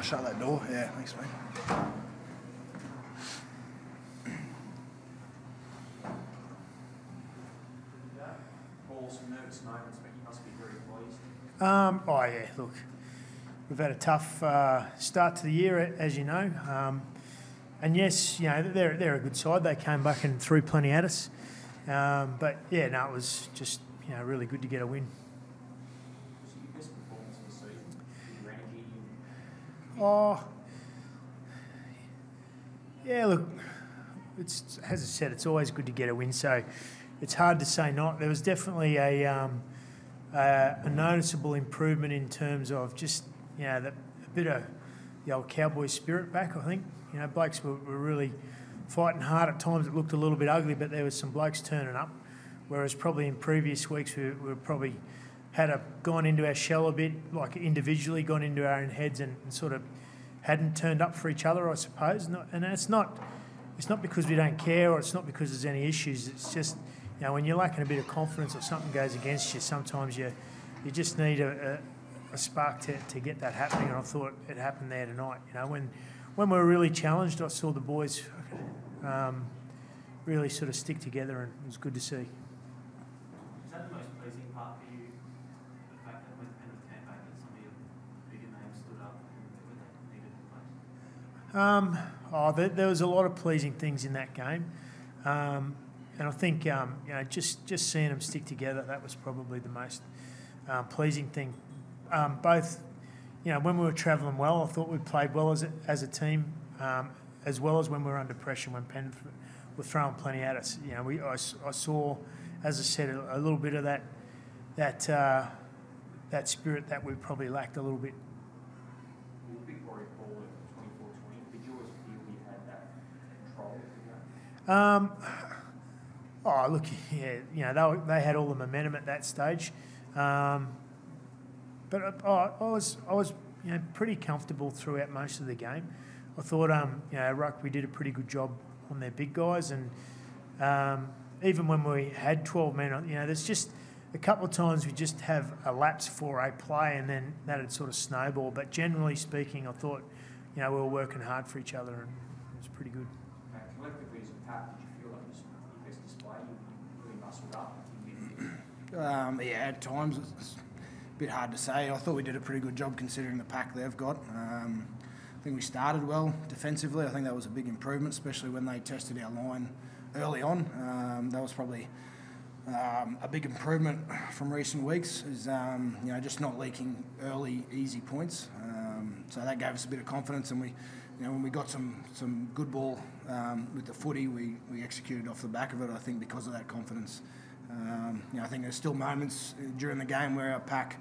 shut that door. Yeah, thanks, mate. Paul, some nervous moments, but you must be very pleased. Oh yeah, look, we've had a tough start to the year, as you know, and yes, you know they're a good side. They came back and threw plenty at us, but yeah, no, it was just really good to get a win. Was it your best performance of the season? Your energy? Oh, yeah, look, it's as I said, it's always good to get a win, so it's hard to say not. There was definitely a noticeable improvement in terms of just a bit of the old cowboy spirit back. I think blokes were really fighting hard at times. It looked a little bit ugly, but there was some blokes turning up. Whereas probably in previous weeks we probably gone into our shell a bit, like individually gone into our own heads and sort of hadn't turned up for each other, I suppose. And it's not because we don't care or it's not because there's any issues. It's just when you're lacking a bit of confidence or something goes against you, sometimes you just need a spark to get that happening. And I thought it happened there tonight. When we were really challenged, I saw the boys really sort of stick together, and it was good to see. Is that the most pleasing part for you? The fact that when the penalty came back, that some of your bigger names stood up when they needed the place? There was a lot of pleasing things in that game, and I think just seeing them stick together, that was probably the most pleasing thing. Both, when we were travelling well, I thought we played well as a team, as well as when we were under pressure when Penrith were throwing plenty at us. I saw, as I said, a little bit of that spirit that we probably lacked a little bit. Well, the big worry, Paul, at 24-20, did you always feel you had that control of the game? Oh, look, yeah, they had all the momentum at that stage, but I was pretty comfortable throughout most of the game. I thought Ruck, we did a pretty good job on their big guys, and even when we had 12 men, there's just a couple of times we just have a lapse for a play, and then that had sort of snowballed. But generally speaking, I thought we were working hard for each other, and it was pretty good. Collectively as a pack, did you feel like this was your best display? You really muscled up? Yeah, at times it's a bit hard to say. I thought we did a pretty good job considering the pack they've got. I think we started well defensively. I think that was a big improvement, especially when they tested our line early on. That was probably a big improvement from recent weeks, is just not leaking early, easy points. So that gave us a bit of confidence, and we, when we got some good ball with the footy, we executed off the back of it. I think because of that confidence. I think there's still moments during the game where our pack,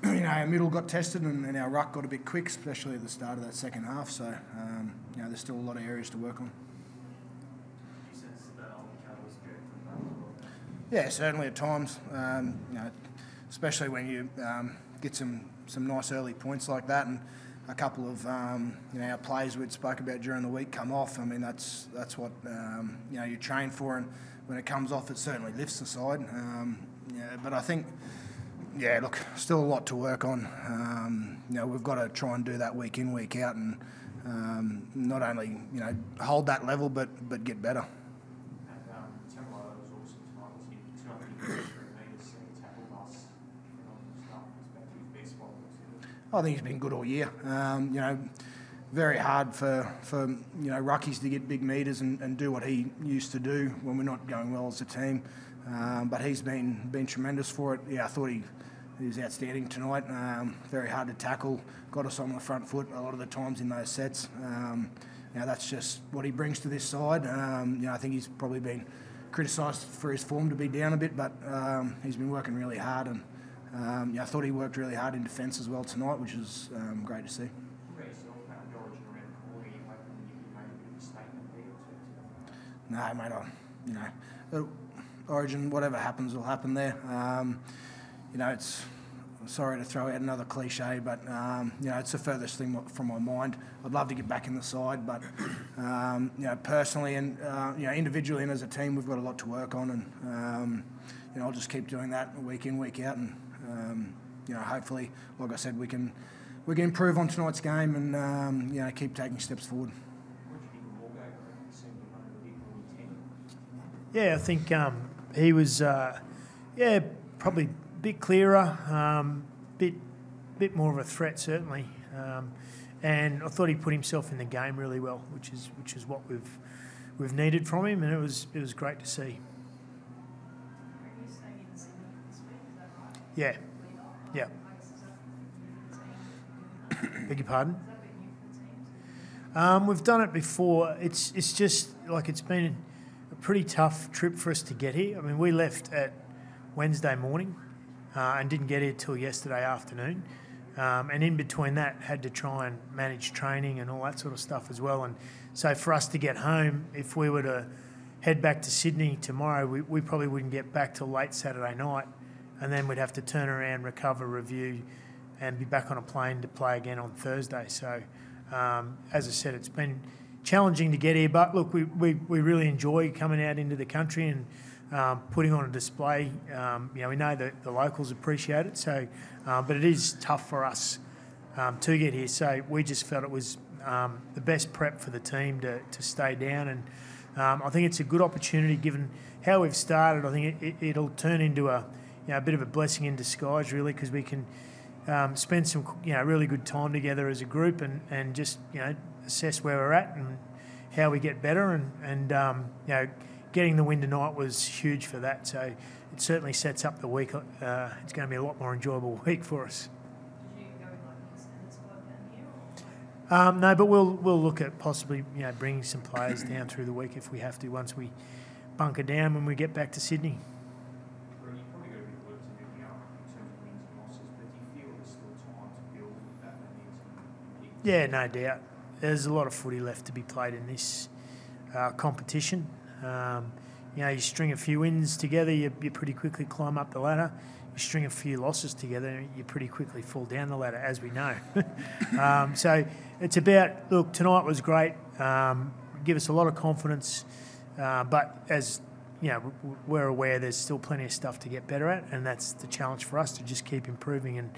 our middle got tested and our ruck got a bit quick, especially at the start of that second half. So, there's still a lot of areas to work on. Do you sense that old cowboy spirit from that? Yeah, certainly at times. Especially when you get some nice early points like that, and a couple of our plays we'd spoke about during the week come off. I mean, that's what you train for, and when it comes off, it certainly lifts the side. But I think, look, still a lot to work on. We've got to try and do that week in, week out, and not only hold that level, but get better. And Tamalolo was awesome tonight. Was he 200 metres tackle bus and stuff? It's back to his best spot. I think he's been good all year. Very hard for ruckies to get big metres and do what he used to do when we're not going well as a team. But he's been tremendous for it. Yeah, I thought he was outstanding tonight. Very hard to tackle. Got us on the front foot a lot of the times in those sets. That's just what he brings to this side. I think he's probably been criticised for his form to be down a bit, but he's been working really hard. And I thought he worked really hard in defence as well tonight, which is great to see. No, mate. Origin, whatever happens will happen there. It's sorry to throw out another cliche, but it's the furthest thing from my mind. I'd love to get back in the side, but personally and individually and as a team, we've got a lot to work on, and I'll just keep doing that week in, week out, and hopefully, like I said, we can we can improve on tonight's game and keep taking steps forward. What do you think of Morgate? He seemed to run a bit more team. Yeah, I think he was, probably a bit clearer, bit more of a threat certainly, and I thought he put himself in the game really well, which is what we've needed from him, and it was great to see. Yeah, yeah. Beg your pardon? We've done it before. It's just like it's been a pretty tough trip for us to get here. I mean, we left at Wednesday morning and didn't get here till yesterday afternoon. And in between that, had to try and manage training and all that sort of stuff as well. And so for us to get home, if we were to head back to Sydney tomorrow, we probably wouldn't get back till late Saturday night. And then we'd have to turn around, recover, review, and be back on a plane to play again on Thursday. So, as I said, it's been challenging to get here. But look, we really enjoy coming out into the country and putting on a display. We know that the locals appreciate it. So, but it is tough for us to get here. So we just felt it was the best prep for the team to stay down. And I think it's a good opportunity given how we've started. I think it'll turn into a bit of a blessing in disguise, really, because we can spend some really good time together as a group and just assess where we're at and how we get better. And getting the win tonight was huge for that. So it certainly sets up the week. It's going to be a lot more enjoyable week for us. Did you go with like an extended squad down here? Or? No, but we'll look at possibly bringing some players down through the week if we have to once we bunker down when we get back to Sydney. You've probably got a bit of work to do now in terms of wins and losses, but do you feel there's still time to build that momentum? Yeah, no doubt. There's a lot of footy left to be played in this competition. You string a few wins together, you pretty quickly climb up the ladder. You string a few losses together, you pretty quickly fall down the ladder, as we know. So it's about, look, tonight was great. Give us a lot of confidence, but as we're aware there's still plenty of stuff to get better at, and that's the challenge for us to just keep improving. And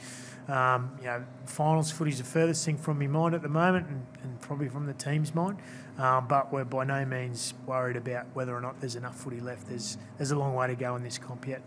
finals footy's the furthest thing from my mind at the moment, and probably from the team's mind. But we're by no means worried about whether or not there's enough footy left. There's a long way to go in this comp yet.